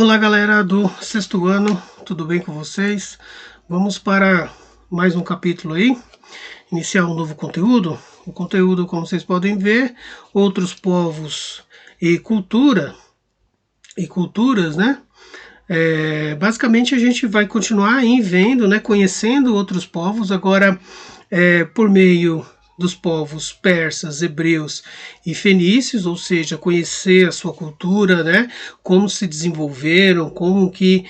Olá galera do sexto ano, tudo bem com vocês? Vamos para mais um capítulo aí, iniciar um novo conteúdo. O conteúdo, como vocês podem ver, outros povos e culturas, né? Basicamente a gente vai continuar aí vendo, né, conhecendo outros povos, agora por meio dos povos persas, hebreus e fenícios, ou seja, conhecer a sua cultura, né, como se desenvolveram, como que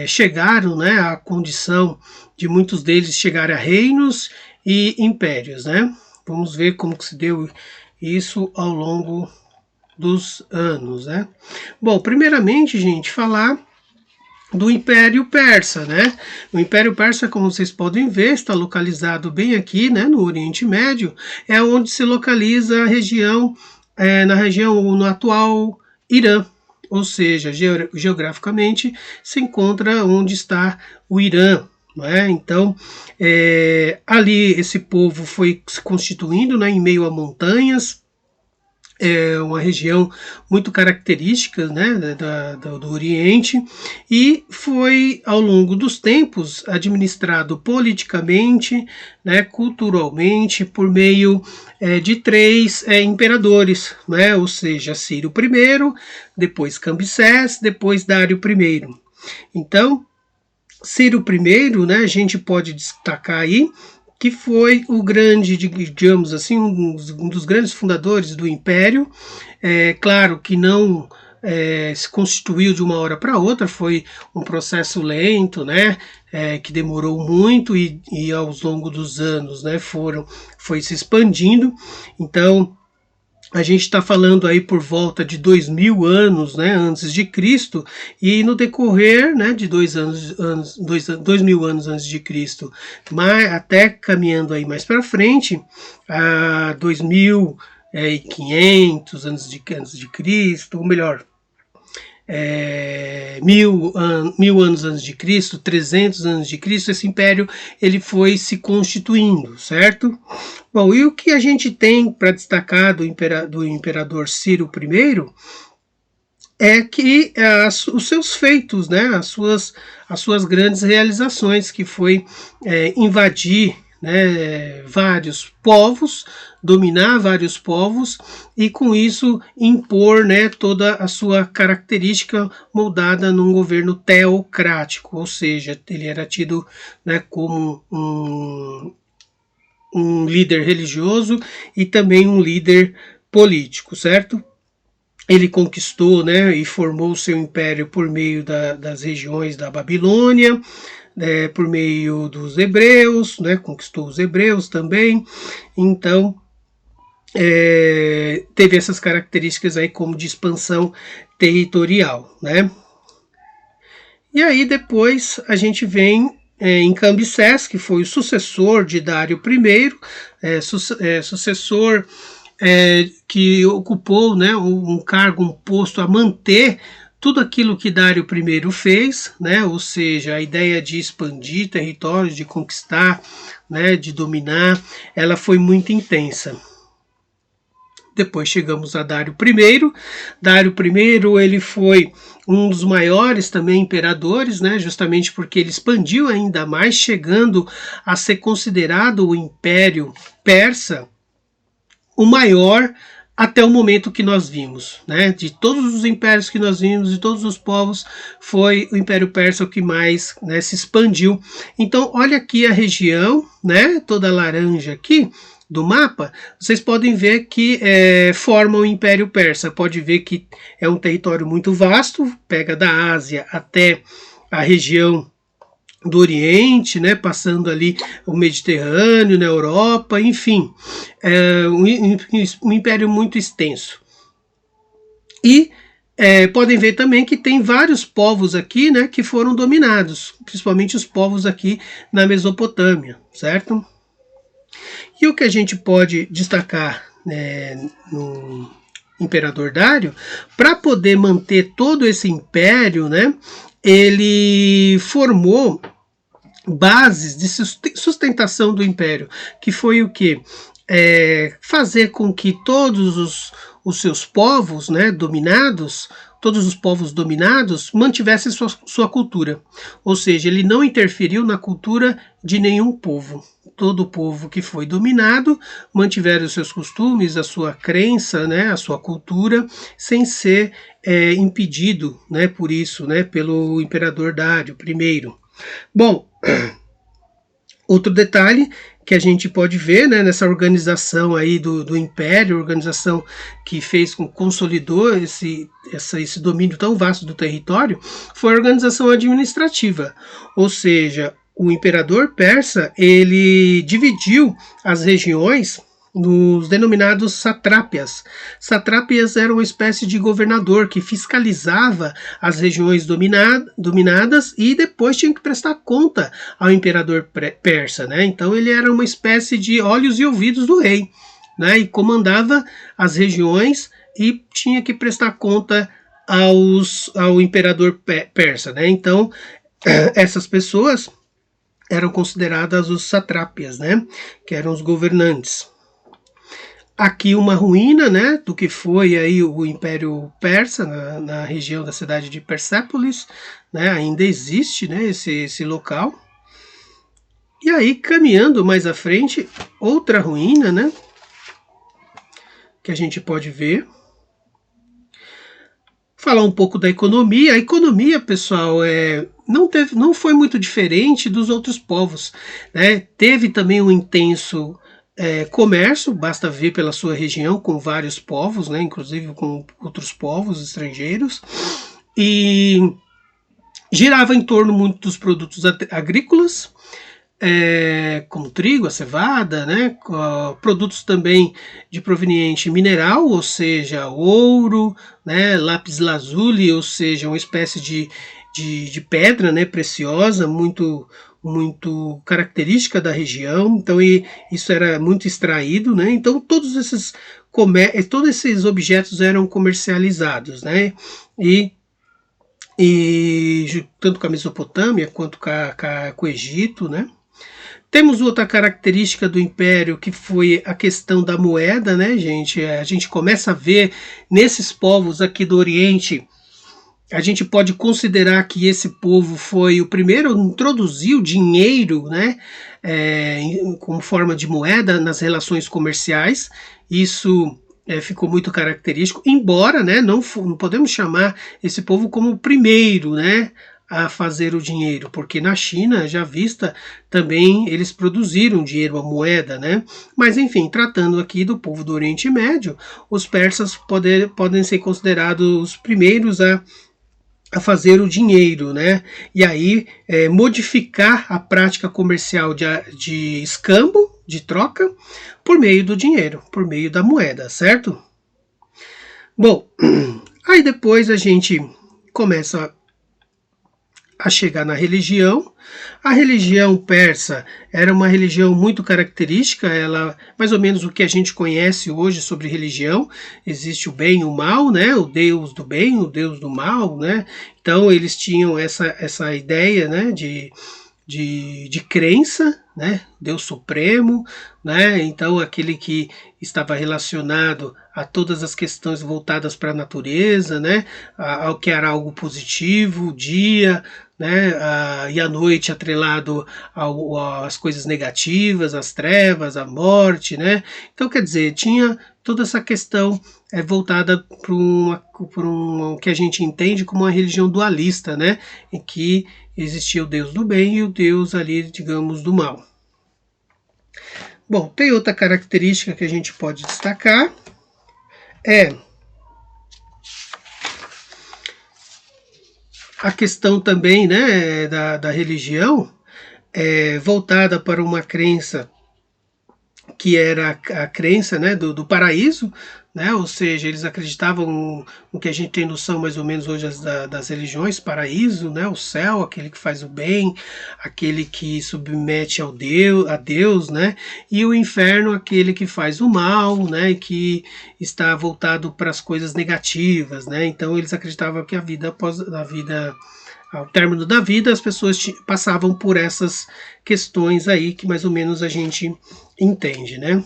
chegaram, né, à condição de muitos deles chegar a reinos e impérios, né. Vamos ver como que se deu isso ao longo dos anos, né. Bom, primeiramente, gente, falar do Império Persa, né? O Império Persa, como vocês podem ver, está localizado bem aqui, né, no Oriente Médio, é onde se localiza a região, no atual Irã, ou seja, geograficamente se encontra onde está o Irã. Né? Então, ali esse povo foi se constituindo, né, em meio a montanhas. É uma região muito característica, né, do Oriente, e foi ao longo dos tempos administrado politicamente, né, culturalmente, por meio de três imperadores, né, ou seja, Ciro I, depois Cambises, depois Dário I. Então, Ciro I, né, a gente pode destacar aí que foi o grande, digamos assim, um dos grandes fundadores do Império. Claro que não se constituiu de uma hora para outra, foi um processo lento, né, que demorou muito e ao longo dos anos, né, foi se expandindo. Então, a gente está falando aí por volta de 2000 anos, né, antes de Cristo, e no decorrer, né, de 2000 anos antes de Cristo, mas até caminhando aí mais para frente, a 2500 antes de Cristo, ou melhor, 1000 anos antes de Cristo, 300 anos de Cristo, esse império ele foi se constituindo, certo? Bom, e o que a gente tem para destacar do imperador Ciro I é que os seus feitos, né, as suas grandes realizações, que foi invadir, né, vários povos, dominar vários povos e com isso impor, né, toda a sua característica moldada num governo teocrático, ou seja, ele era tido, né, como um líder religioso e também um líder político, certo? Ele conquistou, né, e formou o seu império por meio das regiões da Babilônia, por meio dos hebreus, né, conquistou os hebreus também. Então, teve essas características aí como de expansão territorial, né? E aí depois a gente vem em Cambises, que foi o sucessor de Dário I, sucessor que ocupou, né, um cargo, um posto a manter tudo aquilo que Dário I fez, né, ou seja, a ideia de expandir territórios, de conquistar, né, de dominar, ela foi muito intensa. Depois chegamos a Dário I. Dário I ele foi um dos maiores também imperadores, né, justamente porque ele expandiu ainda mais, chegando a ser considerado o Império Persa o maior até o momento que nós vimos, né? De todos os impérios que nós vimos, de todos os povos, foi o Império Persa o que mais, né, se expandiu. Então, olha aqui a região, né? Toda laranja aqui do mapa, vocês podem ver que forma o Império Persa. Pode ver que é um território muito vasto, pega da Ásia até a região do Oriente, né, passando ali o Mediterrâneo, na Europa, enfim, um império muito extenso. E podem ver também que tem vários povos aqui, né, que foram dominados, principalmente os povos aqui na Mesopotâmia, certo? E o que a gente pode destacar, né, no imperador Dário, para poder manter todo esse império, né, ele formou bases de sustentação do império, que foi o que? Fazer com que todos os seus povos, né, dominados, todos os povos dominados, mantivessem sua cultura. Ou seja, ele não interferiu na cultura de nenhum povo. Todo povo que foi dominado mantiveram os seus costumes, a sua crença, né, a sua cultura, sem ser impedido, né, por isso, né, pelo imperador Dário I. Bom, outro detalhe que a gente pode ver, né, nessa organização aí do Império, organização que consolidou esse domínio tão vasto do território, foi a organização administrativa. Ou seja, o imperador persa, ele dividiu as regiões nos denominados satrápias. Satrápias eram uma espécie de governador que fiscalizava as regiões dominadas e depois tinha que prestar conta ao imperador persa, né? Então ele era uma espécie de olhos e ouvidos do rei, né? E comandava as regiões e tinha que prestar conta ao imperador persa, né? Então essas pessoas eram consideradas os satrápias, né? Que eram os governantes. Aqui uma ruína, né, do que foi aí o Império Persa, na região da cidade de Persépolis, né, ainda existe, né, esse local. E aí, caminhando mais à frente, outra ruína, né, que a gente pode ver. Falar um pouco da economia. A economia, pessoal, não foi muito diferente dos outros povos, né? Teve também um intenso comércio, basta ver pela sua região, com vários povos, né, inclusive com outros povos estrangeiros, e girava em torno muito dos produtos agrícolas, como trigo, a cevada, né, produtos também de proveniente mineral, ou seja, ouro, né, lápis lazuli, ou seja, uma espécie de pedra, né, preciosa, muito característica da região. Então isso era muito extraído, né? Então todos esses objetos eram comercializados, né? E tanto com a Mesopotâmia quanto com o Egito, né? Temos outra característica do Império, que foi a questão da moeda, né, gente? A gente começa a ver nesses povos aqui do Oriente. A gente pode considerar que esse povo foi o primeiro a introduzir o dinheiro, né, como forma de moeda nas relações comerciais. Isso ficou muito característico, embora, né, não podemos chamar esse povo como o primeiro, né, a fazer o dinheiro, porque na China, já vista, também eles produziram dinheiro, a moeda, né? Mas enfim, tratando aqui do povo do Oriente Médio, os persas podem ser considerados os primeiros a fazer o dinheiro, né? E aí modificar a prática comercial de escambo, de troca, por meio do dinheiro, por meio da moeda, certo? Bom, aí depois a gente começa a chegar na religião. A religião persa era uma religião muito característica, ela mais ou menos o que a gente conhece hoje sobre religião. Existe o bem e o mal, né? O Deus do bem, o Deus do mal, né? Então eles tinham essa ideia, né, de crença, né, Deus Supremo, né, então aquele que estava relacionado a todas as questões voltadas para a natureza, né, ao que era algo positivo, o dia, né, e a noite atrelado às coisas negativas, às trevas, à morte, né, então quer dizer, tinha toda essa questão voltada para um que a gente entende como uma religião dualista, né, em que existia o Deus do bem e o Deus ali, digamos, do mal. Bom, tem outra característica que a gente pode destacar, a questão também, né, da religião, voltada para uma crença que era a crença, né, do paraíso, né, ou seja, eles acreditavam no que a gente tem noção mais ou menos hoje das religiões, paraíso, né, o céu, aquele que faz o bem, aquele que submete a Deus, né, e o inferno, aquele que faz o mal, né, e que está voltado para as coisas negativas, né. Então eles acreditavam que ao término da vida, as pessoas passavam por essas questões aí que mais ou menos a gente entende, né?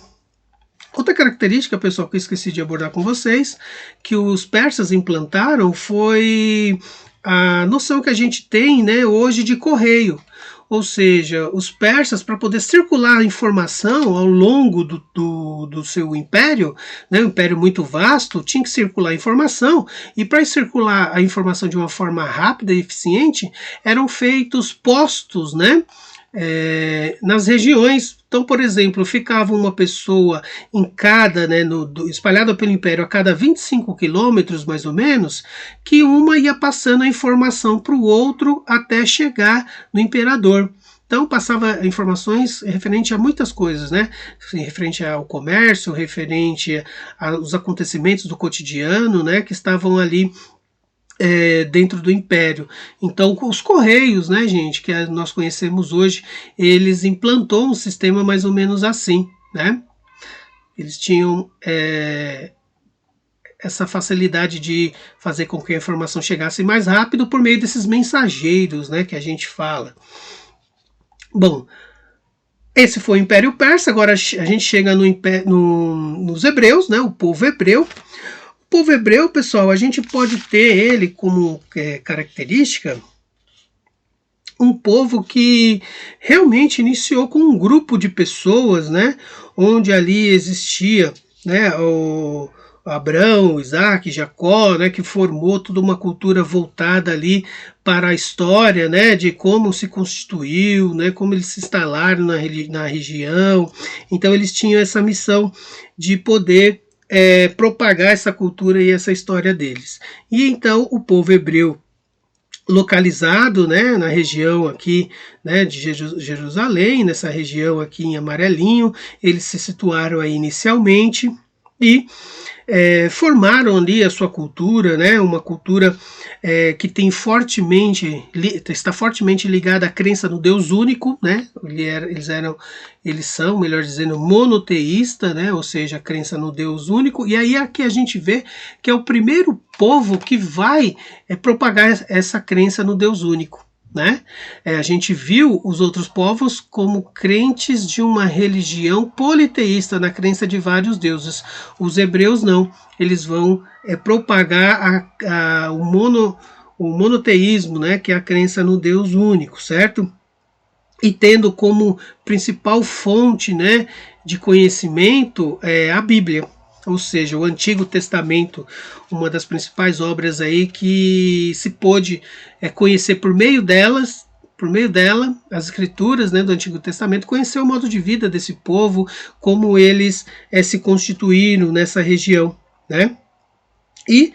Outra característica, pessoal, que eu esqueci de abordar com vocês, que os persas implantaram foi a noção que a gente tem, né, hoje de correio. Ou seja, os persas, para poder circular a informação ao longo do seu império, né, um império muito vasto, tinha que circular a informação, e para circular a informação de uma forma rápida e eficiente, eram feitos postos, né, nas regiões. Então, por exemplo, ficava uma pessoa em cada, né, espalhada pelo Império a cada 25 quilômetros, mais ou menos, que uma ia passando a informação para o outro até chegar no imperador. Então, passava informações referente a muitas coisas, né? Referente ao comércio, referente aos acontecimentos do cotidiano, né, que estavam ali dentro do Império. Então, os Correios, né, gente, que nós conhecemos hoje, eles implantou um sistema mais ou menos assim, né? Eles tinham essa facilidade de fazer com que a informação chegasse mais rápido por meio desses mensageiros, né, que a gente fala. Bom, esse foi o Império Persa. Agora a gente chega nos hebreus, né, o povo hebreu. O povo hebreu, pessoal, a gente pode ter ele como característica um povo que realmente iniciou com um grupo de pessoas, né, onde ali existia, né, o Abraão, Isaac, Jacó, né, que formou toda uma cultura voltada ali para a história, né, de como se constituiu, né, como eles se instalaram na região. Então eles tinham essa missão de poder propagar essa cultura e essa história deles. E então o povo hebreu, localizado, né, na região aqui, né, de Jerusalém, nessa região aqui em amarelinho, eles se situaram aí inicialmente e formaram ali a sua cultura, né, uma cultura que tem está fortemente ligada à crença no Deus único, né, eles são, melhor dizendo, monoteísta, né, ou seja, a crença no Deus único. E aí aqui a gente vê que é o primeiro povo que vai propagar essa crença no Deus único. Né? A gente viu os outros povos como crentes de uma religião politeísta, na crença de vários deuses. Os hebreus não, eles vão propagar o monoteísmo, né? Que é a crença no Deus único, certo? E tendo como principal fonte, né, de conhecimento a Bíblia. Ou seja, o Antigo Testamento, uma das principais obras aí que se pôde conhecer por meio dela, as escrituras, né, do Antigo Testamento, conhecer o modo de vida desse povo, como eles se constituíram nessa região, né? E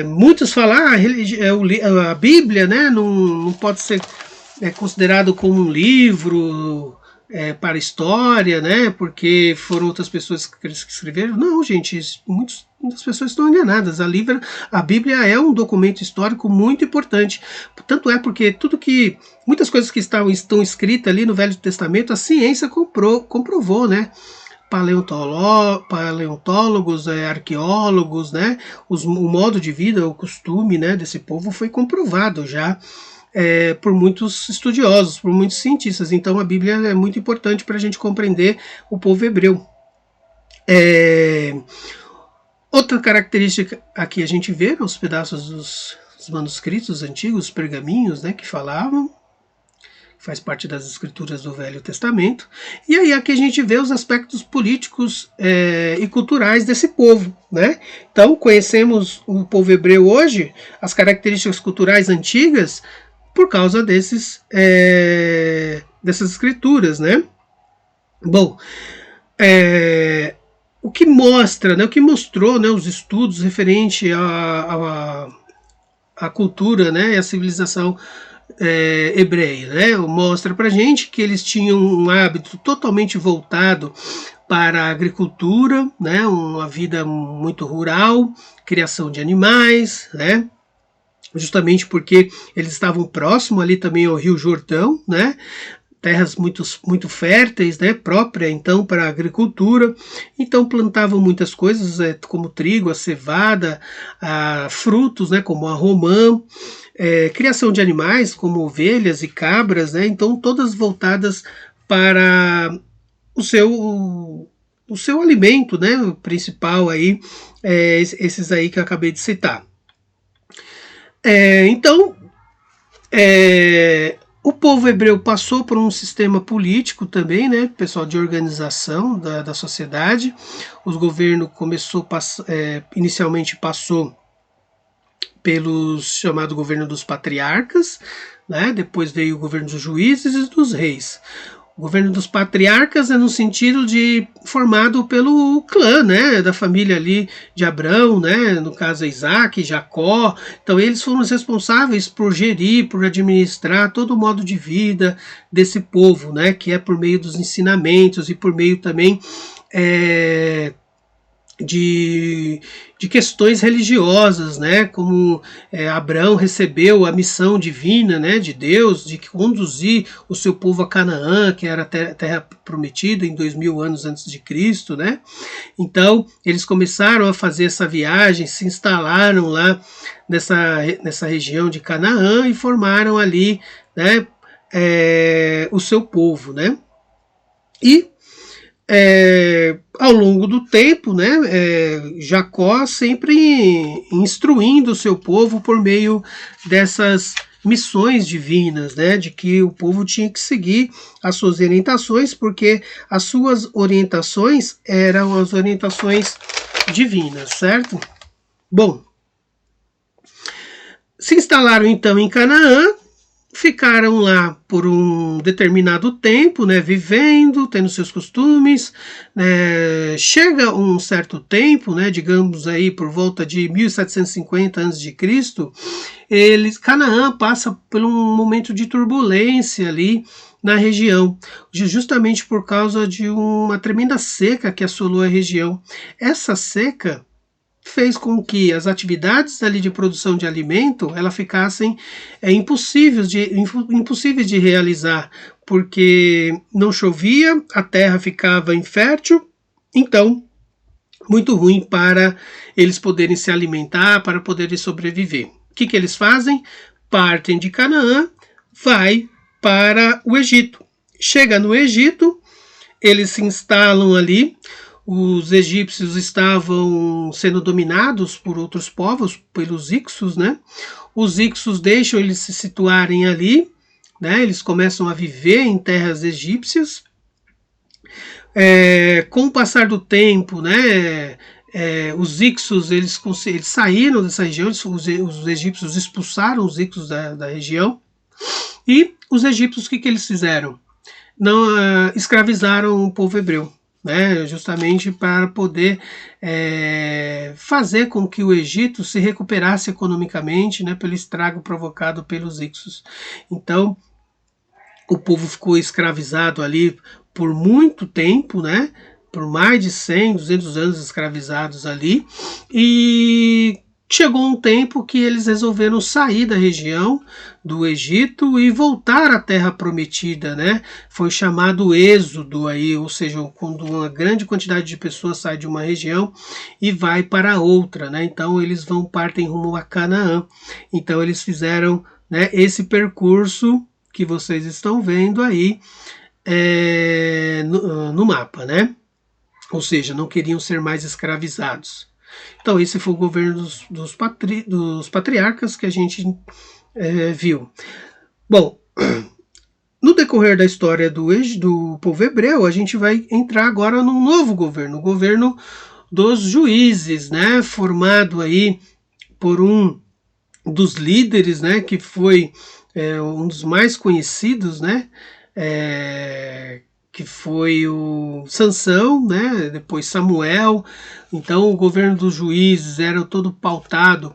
muitos falam a Bíblia, né, não pode ser considerado como um livro para a história, né? Porque foram outras pessoas que escreveram. Não, gente, muitas pessoas estão enganadas. A Bíblia é um documento histórico muito importante. Tanto é porque muitas coisas que estão escritas ali no Velho Testamento, a ciência comprovou, né? Paleontólogos, arqueólogos, né? O modo de vida, o costume, né, desse povo foi comprovado já por muitos estudiosos, por muitos cientistas. Então a Bíblia é muito importante para a gente compreender o povo hebreu. Outra característica aqui a gente vê nos pedaços dos manuscritos antigos, os pergaminhos, né, que falavam, faz parte das escrituras do Velho Testamento. E aí aqui a gente vê os aspectos políticos e culturais desse povo, né? Então conhecemos o povo hebreu hoje, as características culturais antigas, por causa dessas escrituras, né? Bom, o que mostra, né, o que mostrou, né, os estudos referente à cultura, né, e à civilização hebreia, né, mostra pra gente que eles tinham um hábito totalmente voltado para a agricultura, né, uma vida muito rural, criação de animais, né, justamente porque eles estavam próximos ali também ao Rio Jordão, né, terras muito férteis, né, própria então para a agricultura. Então plantavam muitas coisas, como trigo, a cevada, frutos, né, como a romã, criação de animais como ovelhas e cabras, né, então todas voltadas para o seu alimento, né, o principal aí, esses aí que eu acabei de citar. Então, o povo hebreu passou por um sistema político também, né, pessoal, de organização da sociedade. O governo começou, inicialmente passou pelo chamado governo dos patriarcas, né, depois veio o governo dos juízes e dos reis. O governo dos patriarcas é no sentido de formado pelo clã, né, da família ali de Abrão, né, no caso Isaac, Jacó. Então eles foram os responsáveis por gerir, por administrar todo o modo de vida desse povo, né, que é por meio dos ensinamentos e por meio também de questões religiosas, né, como Abraão recebeu a missão divina, né, de Deus, de conduzir o seu povo a Canaã, que era a terra prometida em 2000 anos antes de Cristo, né. Então eles começaram a fazer essa viagem, se instalaram lá nessa região de Canaã e formaram ali, né, o seu povo, né. E ao longo do tempo, né, Jacó sempre instruindo o seu povo por meio dessas missões divinas, né, de que o povo tinha que seguir as suas orientações, porque as suas orientações eram as orientações divinas, certo? Bom, se instalaram então em Canaã, ficaram lá por um determinado tempo, né, vivendo, tendo seus costumes, né. Chega um certo tempo, né, digamos aí por volta de 1750 a.C., Canaã passa por um momento de turbulência ali na região, justamente por causa de uma tremenda seca que assolou a região. Essa seca fez com que as atividades ali de produção de alimento elas ficassem impossíveis de realizar, porque não chovia, a terra ficava infértil, então muito ruim para eles poderem se alimentar, para poderem sobreviver. O que eles fazem? Partem de Canaã, vai para o Egito. Chega no Egito, eles se instalam ali. Os egípcios estavam sendo dominados por outros povos, pelos Ixos, né? Os Ixos deixam eles se situarem ali, né? Eles começam a viver em terras egípcias. Com o passar do tempo, né? Os Ixos eles saíram dessa região, os egípcios expulsaram os Ixos da região. E os egípcios, o que eles fizeram? Não escravizaram o povo hebreu, né, justamente para poder fazer com que o Egito se recuperasse economicamente, né, pelo estrago provocado pelos Ixos. Então, o povo ficou escravizado ali por muito tempo, né, por mais de 100, 200 anos escravizados ali, e chegou um tempo que eles resolveram sair da região do Egito e voltar à Terra Prometida, né? Foi chamado êxodo aí, ou seja, quando uma grande quantidade de pessoas sai de uma região e vai para outra, né? Então eles partem rumo a Canaã. Então eles fizeram, né, esse percurso que vocês estão vendo aí no mapa, né? Ou seja, não queriam ser mais escravizados. Então esse foi o governo dos patriarcas que a gente viu. Bom, no decorrer da história do povo hebreu, a gente vai entrar agora num novo governo, o governo dos juízes, né, formado aí por um dos líderes, né, que foi um dos mais conhecidos, né, que foi o Sansão, né, depois Samuel. Então o governo dos juízes era todo pautado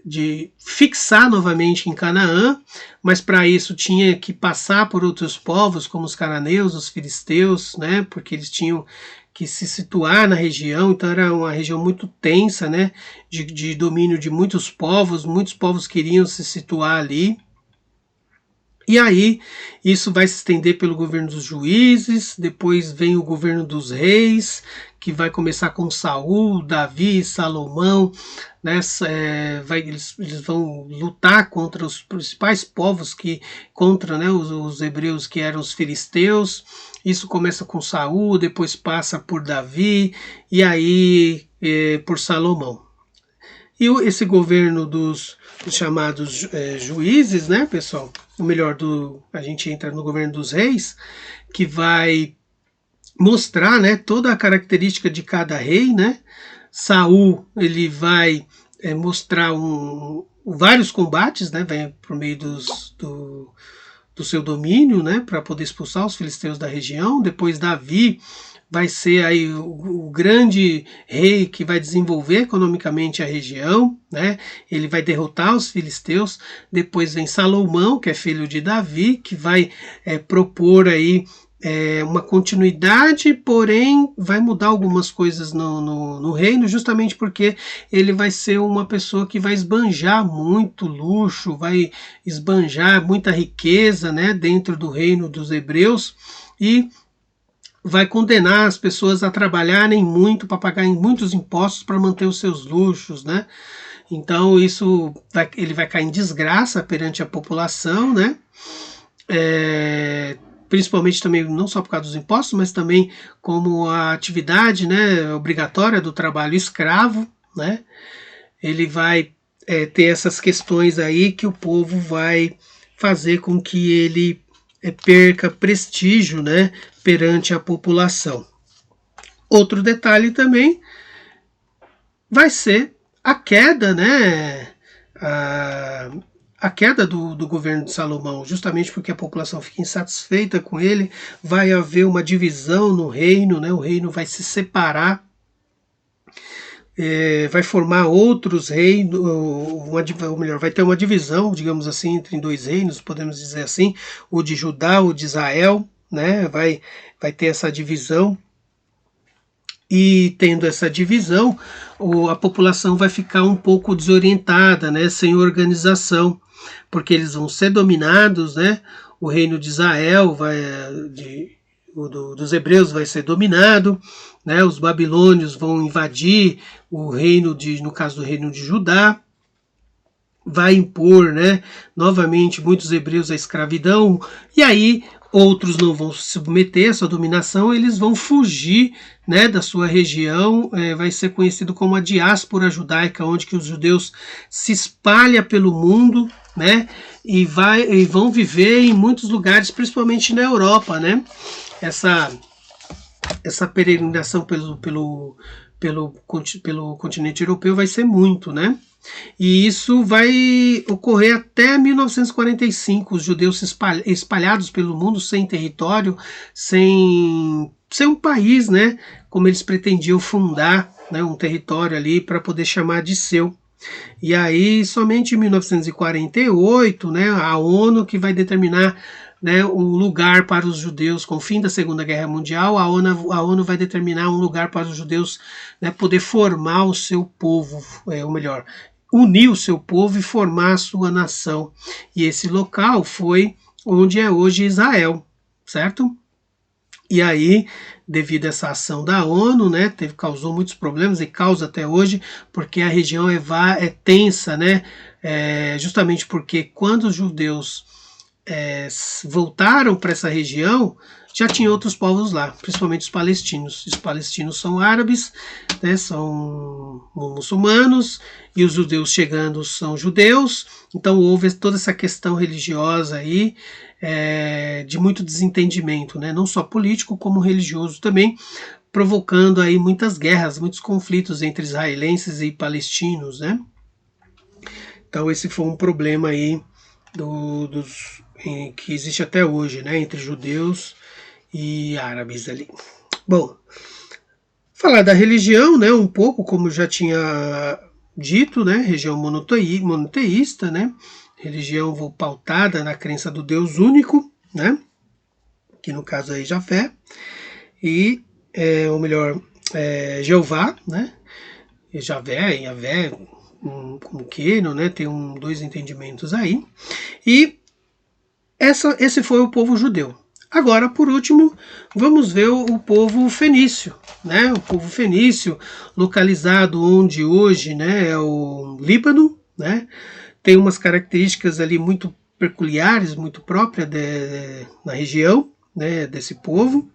de fixar novamente em Canaã, mas para isso tinha que passar por outros povos, como os cananeus, os filisteus, né, porque eles tinham que se situar na região. Então era uma região muito tensa, né, de domínio de muitos povos queriam se situar ali. E aí, isso vai se estender pelo governo dos juízes, depois vem o governo dos reis, que vai começar com Saul, Davi, Salomão, né? Eles vão lutar contra os principais povos, contra, né, os hebreus, que eram os filisteus. Isso começa com Saul, depois passa por Davi, e aí por Salomão. E esse governo dos chamados juízes, né, pessoal? Ou melhor, a gente entra no governo dos reis, que vai mostrar, né, toda a característica de cada rei, né? Saul, ele vai mostrar vários combates, né? Vai por meio do seu domínio, né? Para poder expulsar os filisteus da região. Depois Davi vai ser aí o grande rei que vai desenvolver economicamente a região, né? Ele vai derrotar os filisteus. Depois vem Salomão, que é filho de Davi, que vai propor aí uma continuidade, porém vai mudar algumas coisas no reino, justamente porque ele vai ser uma pessoa que vai esbanjar muito luxo, vai esbanjar muita riqueza, né, dentro do reino dos hebreus, e vai condenar as pessoas a trabalharem muito, para pagarem muitos impostos para manter os seus luxos, né? Então ele vai cair em desgraça perante a população, né? Principalmente também não só por causa dos impostos, mas também como a atividade, né, obrigatória do trabalho escravo, né? Ele vai ter essas questões aí que o povo vai fazer com que ele perca prestígio, né, perante a população. Outro detalhe também vai ser a queda, né, a queda do governo de Salomão, justamente porque a população fica insatisfeita com ele, vai haver uma divisão no reino, né, o reino vai se separar, vai formar outros reinos, ou melhor, vai ter uma divisão, digamos assim, entre dois reinos, podemos dizer assim, o de Judá, o de Israel, né, vai ter essa divisão, e tendo essa divisão, a população vai ficar um pouco desorientada, né, sem organização, porque eles vão ser dominados, né, o reino de Israel dos hebreus vai ser dominado, né, os babilônios vão invadir o reino no caso do reino de Judá, vai impor, né, novamente muitos hebreus à escravidão, e aí outros não vão se submeter a essa dominação, eles vão fugir, né, da sua região, vai ser conhecido como a diáspora judaica, onde que os judeus se espalham pelo mundo, né, e vão viver em muitos lugares, principalmente na Europa, né. Essa peregrinação pelo continente europeu vai ser muito, né? E isso vai ocorrer até 1945, os judeus espalhados pelo mundo, sem território, sem um país, né? Como eles pretendiam fundar, né, um território ali para poder chamar de seu. E aí, somente em 1948, né, a ONU que vai determinar, né, um lugar para os judeus. Com o fim da Segunda Guerra Mundial, a ONU vai determinar um lugar para os judeus, né, poder formar o seu povo, ou melhor, unir o seu povo e formar a sua nação. E esse local foi onde é hoje Israel, certo? E aí, devido a essa ação da ONU, né, causou muitos problemas e causa até hoje, porque a região é tensa, né, justamente porque quando os judeus voltaram para essa região, já tinha outros povos lá, principalmente os palestinos. Os palestinos são árabes, né, são muçulmanos, e os judeus chegando são judeus, então houve toda essa questão religiosa aí, de muito desentendimento, né, não só político como religioso também, provocando aí muitas guerras, muitos conflitos entre israelenses e palestinos, né. Então esse foi um problema aí que existe até hoje, né, entre judeus e árabes ali. Bom, falar da religião, né, um pouco, como já tinha dito, né, religião monoteísta, né, religião pautada na crença do Deus único, né, que no caso aí Jafé, e, ou melhor, Jeová, né, Javé, como queiram, né, tem dois entendimentos aí, e Esse foi o povo judeu. Agora, por último, vamos ver o povo fenício, né? O povo fenício, localizado onde hoje, né, é o Líbano, né? Tem umas características ali muito peculiares, muito próprias na região, né, desse povo.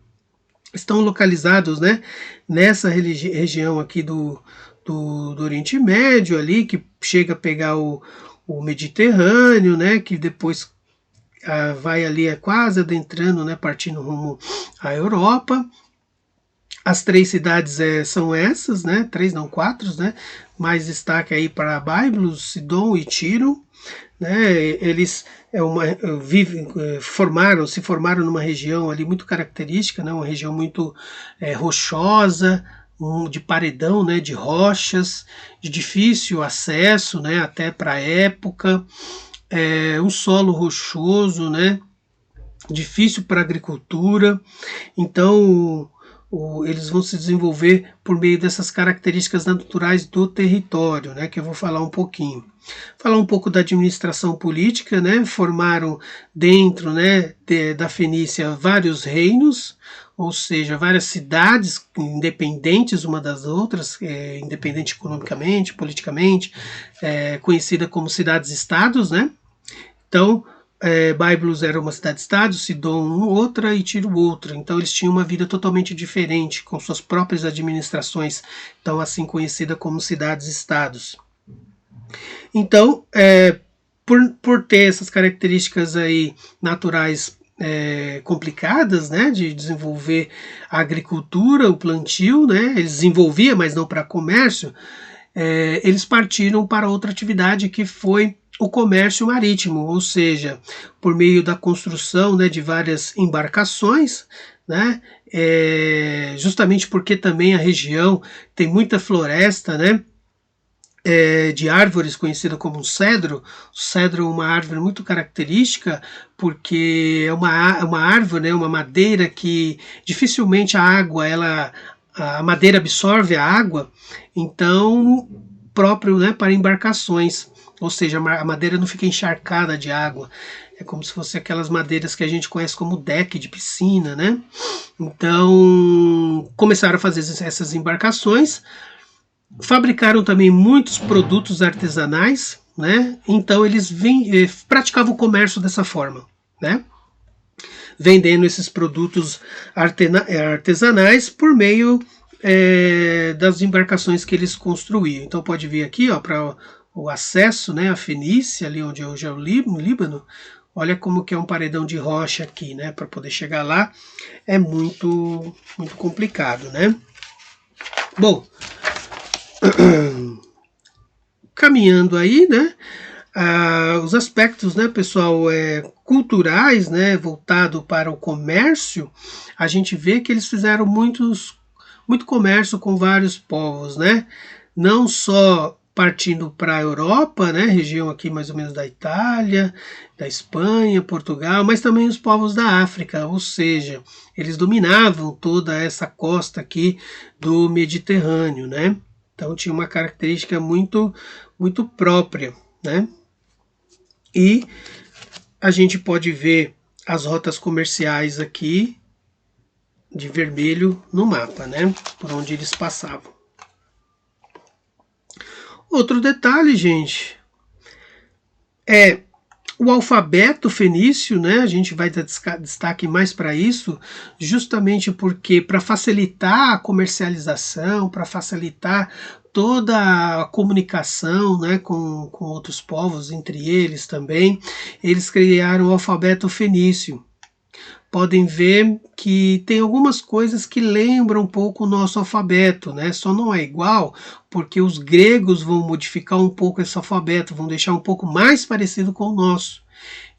Estão localizados, né, nessa região aqui do Oriente Médio, ali, que chega a pegar o Mediterrâneo, né, que depois vai ali quase adentrando, né, partindo rumo à Europa. As 3 cidades são essas, né, 3 não 4, né, mais destaque aí para Byblos, Sidom e Tiro, né, eles se formaram numa região ali muito característica, né, uma região muito rochosa, de paredão, né, de rochas, de difícil acesso, né, até para a época, um solo rochoso, né, difícil para a agricultura. Então eles vão se desenvolver por meio dessas características naturais do território, né, que eu vou falar um pouquinho. Falar um pouco da administração política, né, formaram dentro, né, da Fenícia vários reinos, ou seja, várias cidades independentes uma das outras, independente economicamente, politicamente, conhecida como cidades-estados, né. Então, Byblos era uma cidade-estado, Sidom outra e Tiro outra. Então eles tinham uma vida totalmente diferente, com suas próprias administrações, então assim conhecida como cidades-estados. Então, por ter essas características aí naturais complicadas, né, de desenvolver a agricultura, o plantio, né, eles desenvolviam, mas não para comércio, eles partiram para outra atividade que foi o comércio marítimo, ou seja, por meio da construção, né, de várias embarcações, né, justamente porque também a região tem muita floresta, né, de árvores conhecida como cedro. O cedro é uma árvore muito característica porque é uma árvore, né, uma madeira que dificilmente a madeira absorve a água, então próprio, né, para embarcações. Ou seja, a madeira não fica encharcada de água. É como se fosse aquelas madeiras que a gente conhece como deck de piscina, né? Então, começaram a fazer essas embarcações. Fabricaram também muitos produtos artesanais, né? Então, eles praticavam o comércio dessa forma, né? Vendendo esses produtos artesanais por meio das embarcações que eles construíam. Então, pode vir aqui, ó, para o acesso, né, à Fenícia, ali onde hoje é o Líbano. Olha como que é um paredão de rocha aqui, né, para poder chegar lá é muito complicado, né. Bom, caminhando aí, né, os aspectos, né, pessoal, culturais, né, voltado para o comércio, a gente vê que eles fizeram muito comércio com vários povos, né, não só partindo para a Europa, né, região aqui mais ou menos da Itália, da Espanha, Portugal, mas também os povos da África, ou seja, eles dominavam toda essa costa aqui do Mediterrâneo, né? Então tinha uma característica muito própria, né? E a gente pode ver as rotas comerciais aqui de vermelho no mapa, né? Por onde eles passavam. Outro detalhe, gente, é o alfabeto fenício, né? A gente vai dar destaque mais para isso, justamente porque para facilitar a comercialização, para facilitar toda a comunicação, né, com outros povos, entre eles também, eles criaram o alfabeto fenício. Podem ver que tem algumas coisas que lembram um pouco o nosso alfabeto, né? Só não é igual porque os gregos vão modificar um pouco esse alfabeto, vão deixar um pouco mais parecido com o nosso.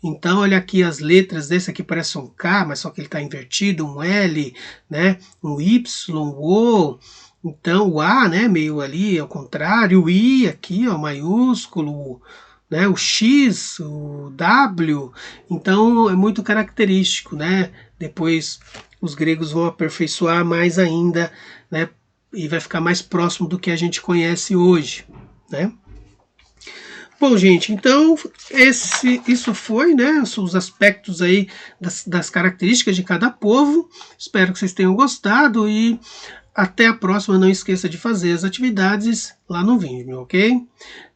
Então, olha aqui as letras, desse aqui parece um K, mas só que ele está invertido, um L, né? Um Y, O. Então, o A, né, meio ali ao contrário, o I aqui, ó, maiúsculo, né, o X, o W, então é muito característico, né? Depois os gregos vão aperfeiçoar mais ainda, né? E vai ficar mais próximo do que a gente conhece hoje, né? Bom, gente, então isso foi, né, os aspectos aí das características de cada povo. Espero que vocês tenham gostado e até a próxima. Não esqueça de fazer as atividades lá no Vimeo, ok?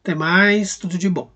Até mais, tudo de bom.